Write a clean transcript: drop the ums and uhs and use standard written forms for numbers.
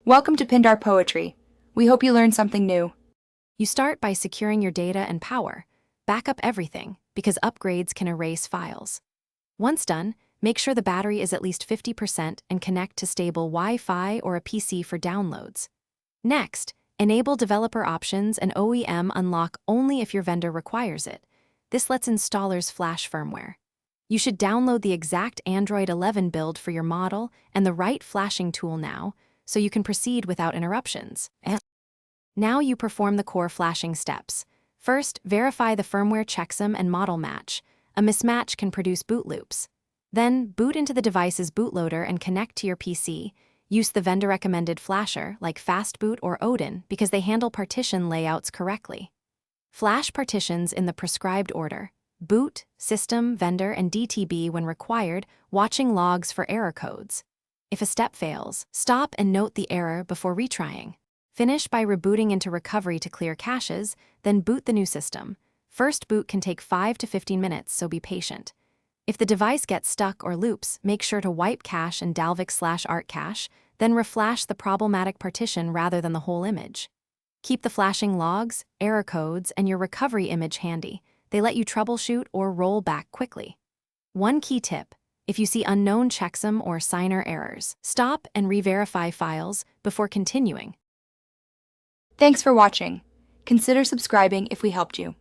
Welcome to Pindar Poetry. We hope you learned something new. You start by securing your data and power. Back up everything, because upgrades can erase files. Once done, make sure the battery is at least 50% and connect to stable Wi-Fi or a PC for downloads. Next, enable developer options and OEM unlock only if your vendor requires it. This lets installers flash firmware. You should download the exact Android 11 build for your model and the right flashing tool now, so you can proceed without interruptions. Now you perform the core flashing steps. First, verify the firmware checksum and model match. A mismatch can produce boot loops. Then, boot into the device's bootloader and connect to your PC. Use the vendor-recommended flasher, like Fastboot or Odin, because they handle partition layouts correctly. Flash partitions in the prescribed order: boot, system, vendor, and DTB when required, watching logs for error codes. If a step fails, stop and note the error before retrying. Finish by rebooting into recovery to clear caches, then boot the new system. First boot can take 5 to 15 minutes, so be patient. If the device gets stuck or loops, make sure to wipe cache in Dalvik/art cache, then reflash the problematic partition rather than the whole image. Keep the flashing logs, error codes, and your recovery image handy. They let you troubleshoot or roll back quickly. One key tip: if you see unknown checksum or signer errors, stop and re-verify files before continuing. Thanks for watching. Consider subscribing if we helped you.